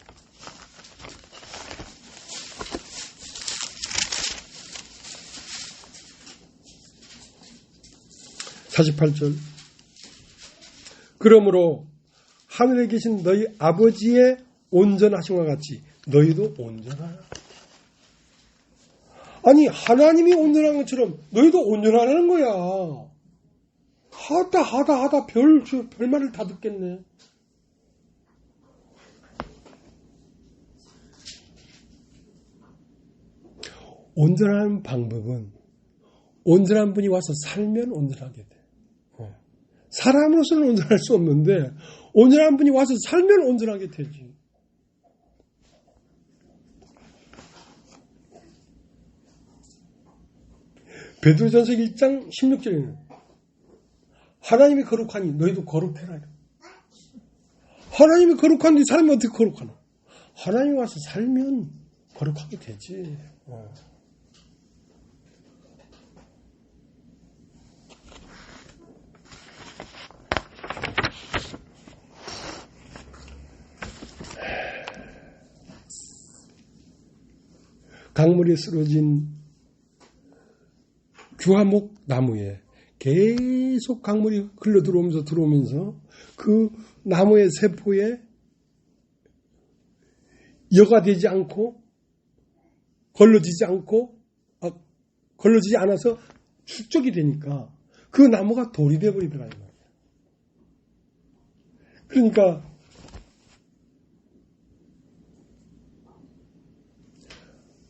48절. 그러므로 하늘에 계신 너희 아버지의 온전하심과 같이 너희도 온전하라. 아니, 하나님이 온전한 것처럼 너희도 온전하라는 거야. 하다 별말을 다 듣겠네. 온전한 방법은 온전한 분이 와서 살면 온전하게 돼. 사람으로서는 온전할 수 없는데 온전한 분이 와서 살면 온전하게 되지. 베드로전서 1장 16절에는 하나님이 거룩하니 너희도 거룩해라. 하나님이 거룩한데 사람이 어떻게 거룩하나? 하나님이 와서 살면 거룩하게 되지. 강물에 쓰러진 규화목 나무에 계속 강물이 흘러 들어오면서 그 나무의 세포에 여과되지 않고 걸러지지 않아서 축적이 되니까 그 나무가 돌이 되어버리더라. 그러니까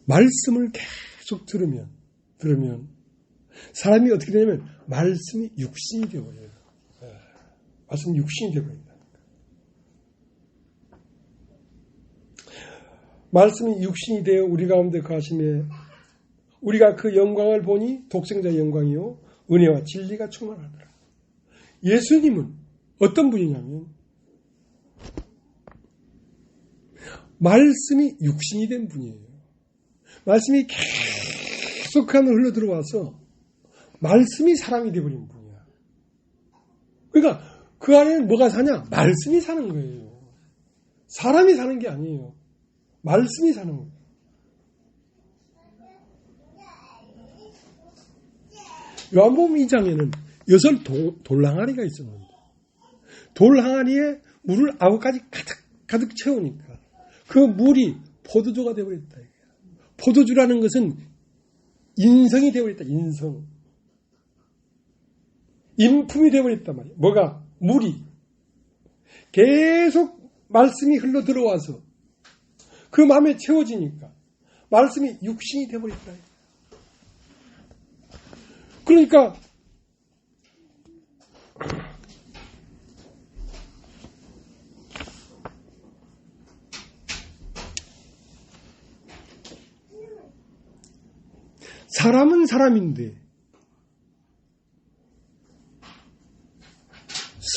말씀을 계속 들으면 사람이 어떻게 되냐면 말씀이 육신이 되어버려요. 말씀이 육신이 되어버린다. 말씀이 육신이 되어 우리 가운데 거하심에 우리가 그 영광을 보니 독생자의 영광이요 은혜와 진리가 충만하더라. 예수님은 어떤 분이냐면 말씀이 육신이 된 분이에요. 말씀이 계속 그 안에 흘러 들어와서 말씀이 사람이 되어버린 분이야. 그러니까 그 안에는 뭐가 사냐? 말씀이 사는 거예요. 사람이 사는 게 아니에요. 말씀이 사는 거예요. 요한복음 2장에는 여설 돌항아리가 있었는데 돌항아리에 물을 아구까지 가득 채우니까 그 물이 포도주가 되어버렸다. 포도주라는 것은 인성이 되어버렸다. 인품이 되어버렸단 말이에요. 뭐가? 물이 계속 말씀이 흘러 들어와서 그 마음에 채워지니까 말씀이 육신이 되어버렸다. 그러니까 사람은 사람인데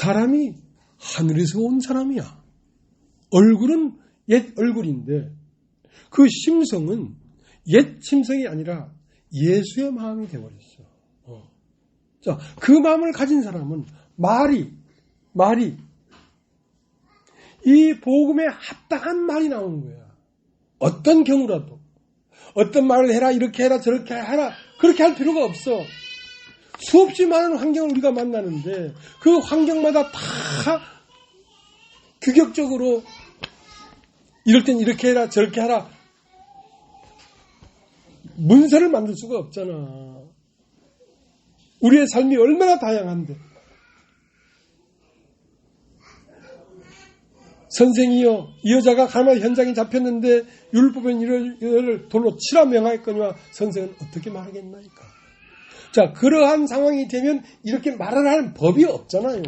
사람이 하늘에서 온 사람이야. 얼굴은 옛 얼굴인데 그 심성은 옛 심성이 아니라 예수의 마음이 되어버렸어. 자, 그 마음을 가진 사람은 말이 이 복음에 합당한 말이 나오는 거야. 어떤 경우라도 어떤 말을 해라, 이렇게 해라, 저렇게 해라, 그렇게 할 필요가 없어. 수없이 많은 환경을 우리가 만나는데 그 환경마다 다 규격적으로 이럴 땐 이렇게 해라, 저렇게 하라 문서를 만들 수가 없잖아. 우리의 삶이 얼마나 다양한데. 선생이여, 이 여자가 가늠 현장에 잡혔는데 율법은 이를 돌로 치라 명하였거니와 선생은 어떻게 말하겠나이까. 자, 그러한 상황이 되면 이렇게 말을 하는 법이 없잖아요.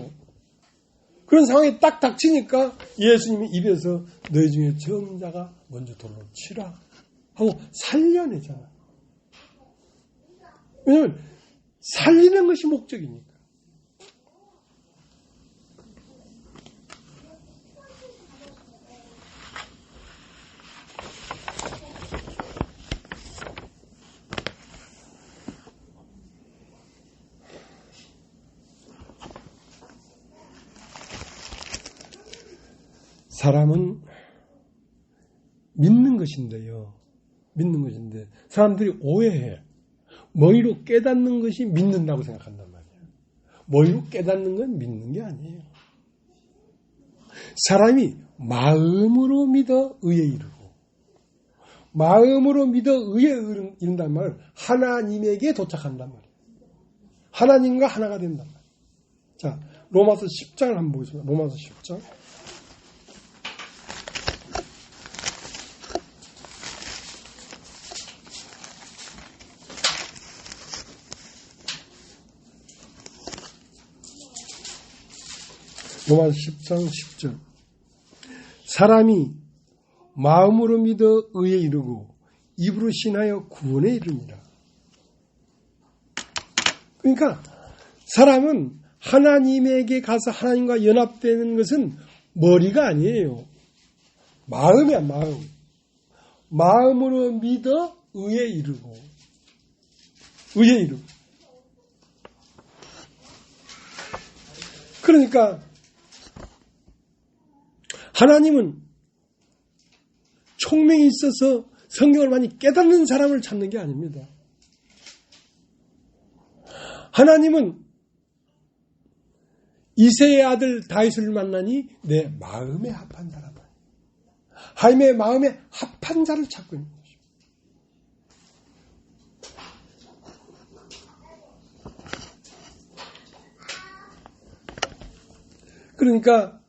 그런 상황이 딱 닥치니까 예수님이 입에서 너희 중에 정자가 먼저 돌로 치라 하고 살려내잖아. 왜냐하면 살리는 것이 목적이니까. 사람은 믿는 것인데요. 믿는 것인데 사람들이 오해해. 머리로 깨닫는 것이 믿는다고 생각한단 말이에요. 머리로 깨닫는 건 믿는 게 아니에요. 사람이 마음으로 믿어 의에 이르고 마음으로 믿어 의에 이른단 말은 하나님에게 도착한단 말이에요. 하나님과 하나가 된단 말이에요. 자, 로마서 10장을 한번 보겠습니다. 로마서 10장. 로마서 10장 10절. 사람이 마음으로 믿어 의에 이르고 입으로 신하여 구원에 이릅니다. 그러니까 사람은 하나님에게 가서 하나님과 연합되는 것은 머리가 아니에요. 마음이야, 마음. 마음으로 믿어 의에 이르고 의에 이르고. 그러니까 하나님은 총명이 있어서 성경을 많이 깨닫는 사람을 찾는 게 아닙니다. 하나님은 이새의 아들 다윗을 만나니 내 마음에 합한 사람, 하나님의 마음에 합한 자를 찾고 있는 것입니다. 그러니까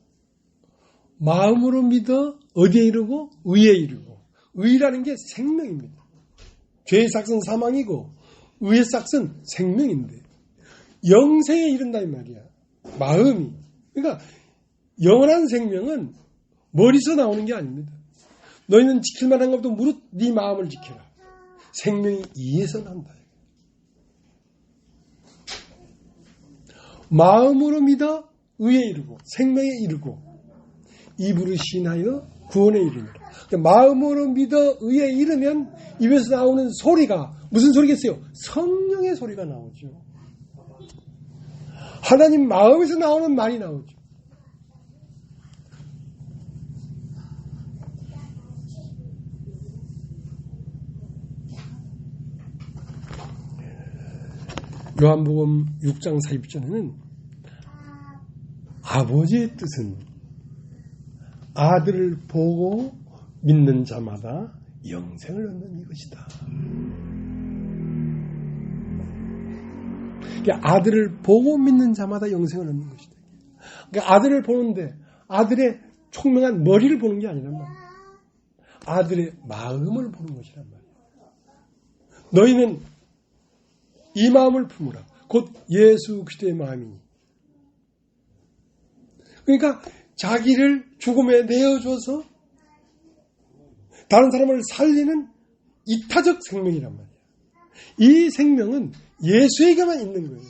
마음으로 믿어 어디에 이르고 의에 이르고. 의라는 게 생명입니다. 죄의 삭은 사망이고 의의 삭은 생명인데 영생에 이른다 이 말이야. 마음이. 그러니까 영원한 생명은 머리에서 나오는 게 아닙니다. 너희는 지킬 만한 것도 무릇 네 마음을 지켜라. 생명이 이에서 난다. 마음으로 믿어 의에 이르고 생명에 이르고 입으로 신하여 구원에 이릅니다. 마음으로 믿어 의에 이르면 입에서 나오는 소리가 무슨 소리겠어요? 성령의 소리가 나오죠. 하나님 마음에서 나오는 말이 나오죠. 요한복음 6장 40절에는 아버지의 뜻은 아들을 보고 믿는 자마다 영생을 얻는 이것이다. 그러니까 아들을 보고 믿는 자마다 영생을 얻는 것이다. 그러니까 아들을 보는데 아들의 총명한 머리를 보는 게 아니란 말이야. 아들의 마음을 보는 것이란 말이야. 너희는 이 마음을 품으라. 곧 예수 그리스도의 마음이니. 그러니까 자기를 죽음에 내어줘서 다른 사람을 살리는 이타적 생명이란 말이야. 이 생명은 예수에게만 있는 거예요.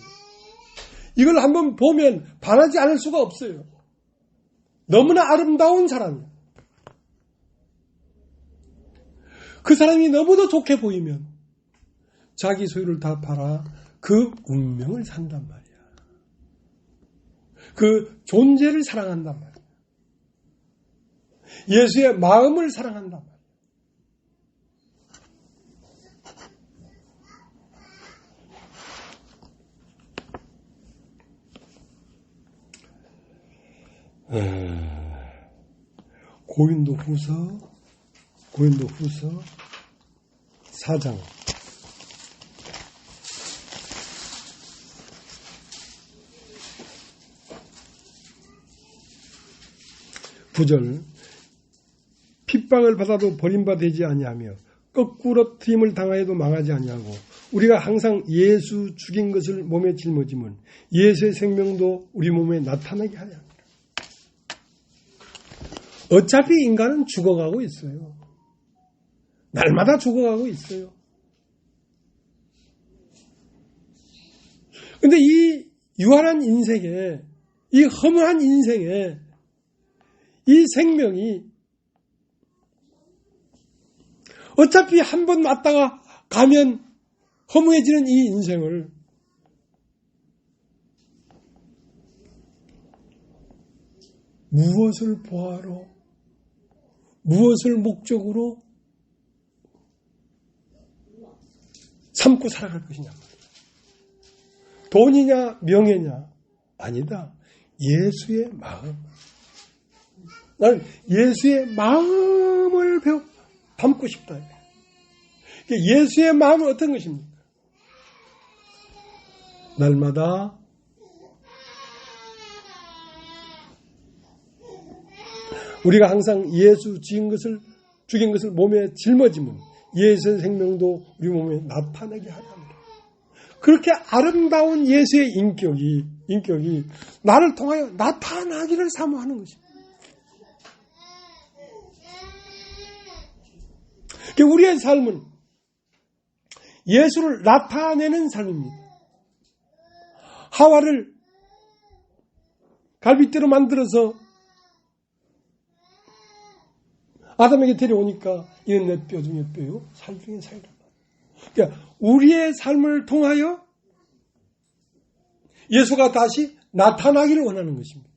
이걸 한번 보면 반하지 않을 수가 없어요. 너무나 아름다운 사람이야. 그 사람이 너무도 좋게 보이면 자기 소유를 다 팔아 그 운명을 산단 말이야. 그 존재를 사랑한단 말이야. 예수의 마음을 사랑한단 말이야. 고린도 후서 4장 9절. 핍박을 받아도 버림받아 되지 아니하며 거꾸로 트임을 당하여도 망하지 아니하고 우리가 항상 예수 죽인 것을 몸에 짊어지면 예수의 생명도 우리 몸에 나타나게 하려 합니다. 어차피 인간은 죽어가고 있어요. 날마다 죽어가고 있어요. 근데 이 유한한 인생에, 이 허무한 인생에 이 생명이 어차피 한 번 왔다가 가면 허무해지는 이 인생을 무엇을 보아로, 무엇을 목적으로 삼고 살아갈 것이냐. 돈이냐 명예냐? 아니다. 예수의 마음. 나는 예수의 마음을 담고 싶다. 예수의 마음은 어떤 것입니까? 날마다 우리가 항상 예수 죽인 것을 몸에 짊어지면 예수의 생명도 우리 몸에 나타나게 하랍니다. 그렇게 아름다운 예수의 인격이 나를 통하여 나타나기를 사모하는 것입니다. 우리의 삶은 예수를 나타내는 삶입니다. 하와를 갈빗대로 만들어서 아담에게 데려오니까 이는 내 뼈 중에 뼈요 살 중에 살이라. 그러니까 우리의 삶을 통하여 예수가 다시 나타나기를 원하는 것입니다.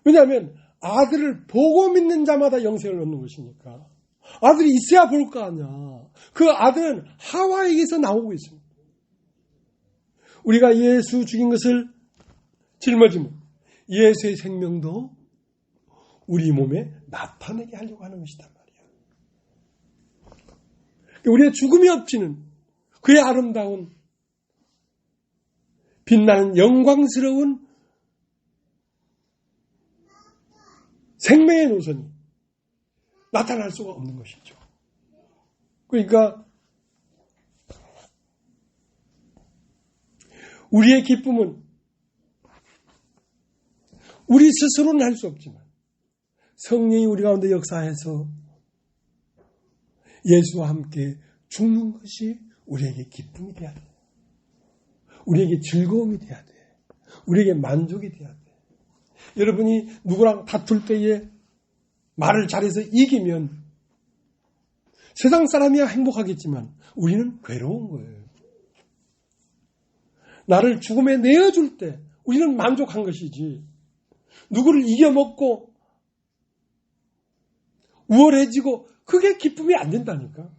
왜냐하면 아들을 보고 믿는 자마다 영생을 얻는 것이니까. 아들이 있어야 볼 거 아니야. 그 아들은 하와에게서 나오고 있습니다. 우리가 예수 죽인 것을 짊어지면 예수의 생명도 우리 몸에 나타내게 하려고 하는 것이단 말이야. 우리의 죽음이 없지는 그의 아름다운 빛나는 영광스러운 생명의 노선이 나타날 수가 없는 것이죠. 그러니까 우리의 기쁨은 우리 스스로는 할 수 없지만 성령이 우리 가운데 역사해서 예수와 함께 죽는 것이 우리에게 기쁨이 되어야 돼. 우리에게 즐거움이 되어야 돼. 우리에게 만족이 되어야 돼. 여러분이 누구랑 다툴 때에 말을 잘해서 이기면 세상 사람이야 행복하겠지만 우리는 괴로운 거예요. 나를 죽음에 내어줄 때 우리는 만족한 것이지 누구를 이겨먹고 우월해지고 그게 기쁨이 안 된다니까.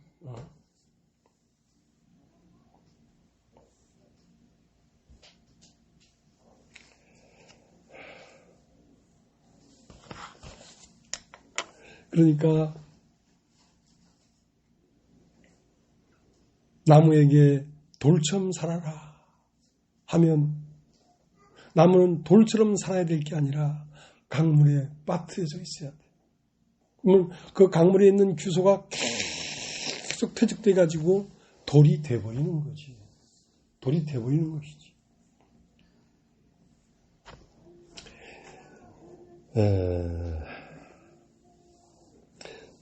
그러니까 나무에게 돌처럼 살아라 하면 나무는 돌처럼 살아야 될 게 아니라 강물에 빠뜨려져 있어야 돼. 그러면 그 강물에 있는 규소가 계속 퇴적돼 가지고 돌이 돼버리는 거지. 돌이 돼버리는 것이지.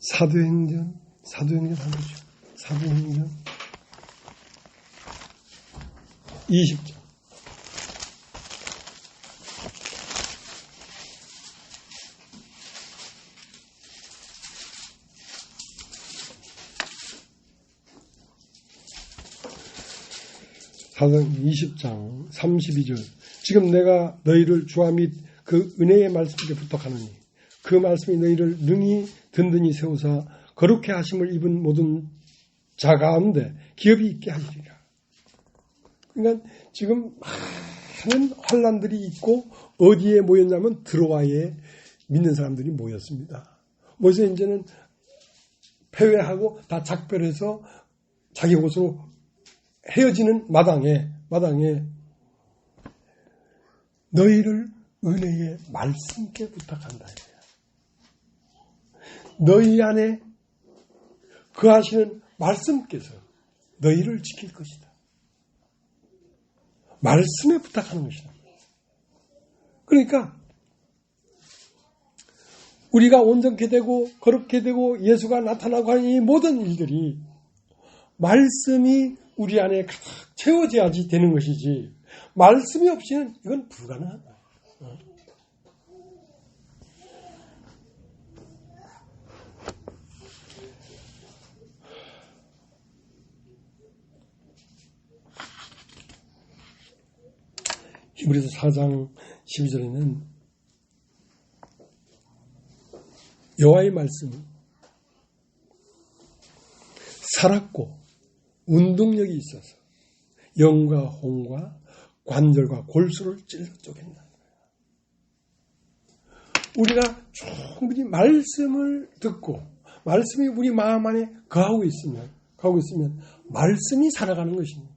사도행전 한거죠. 사도행전 20장. 사도행전 20장 32절. 지금 내가 너희를 주와 및 그 은혜의 말씀에 부탁하노니 그 말씀이 너희를 능히 든든히 세우사 거룩해 하심을 입은 모든 자 가운데 기업이 있게 하시리라. 그러니까 지금 많은 환난들이 있고 어디에 모였냐면 드로아에 믿는 사람들이 모였습니다. 모여서 이제는 패회하고 다 작별해서 자기 곳으로 헤어지는 마당에 너희를 은혜의 말씀께 부탁한다. 너희 안에 거하시는 말씀께서 너희를 지킬 것이다. 말씀에 부탁하는 것이다. 그러니까 우리가 온전케 되고 거룩게 되고 예수가 나타나고 하는 이 모든 일들이 말씀이 우리 안에 가득 채워져야지 되는 것이지 말씀이 없이는 이건 불가능한 거예요. 히브리서 4장 12절에는 여호와의 말씀이 살았고 운동력이 있어서 영과 혼과 관절과 골수를 찔러 쪼갠다. 우리가 충분히 말씀을 듣고 말씀이 우리 마음 안에 거하고 있으면 말씀이 살아가는 것입니다.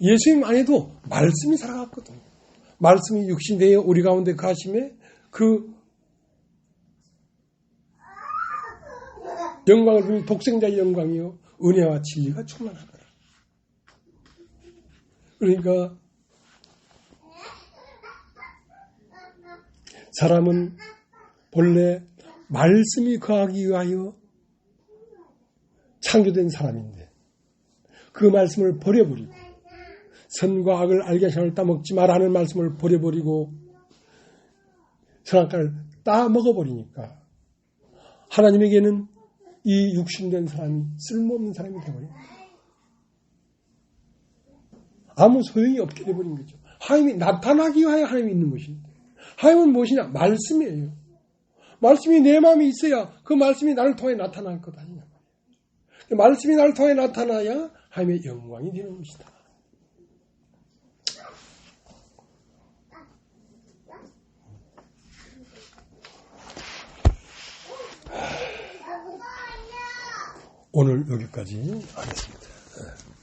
예수님 안에도 말씀이 살아갔거든요. 말씀이 육신되어 우리 가운데 가심에 그 영광을 보니 독생자의 영광이요 은혜와 진리가 충만하더라. 그러니까 사람은 본래 말씀이 거하기 위하여 창조된 사람인데 그 말씀을 버려버리고 선과 악을 알게 하심을 따먹지 말라는 말씀을 버려버리고 선악과를 따먹어버리니까 하나님에게는 이 육신된 사람이 쓸모없는 사람이 되어버립니다. 아무 소용이 없게 되어버린 거죠. 하나님이 나타나기 위하여 하나님이 있는 것인데 하나님은 무엇이냐? 말씀이에요. 말씀이 내 마음에 있어야 그 말씀이 나를 통해 나타날 것 아니냐. 말씀이 나를 통해 나타나야 하나님의 영광이 되는 것이다. 오늘 여기까지 하겠습니다.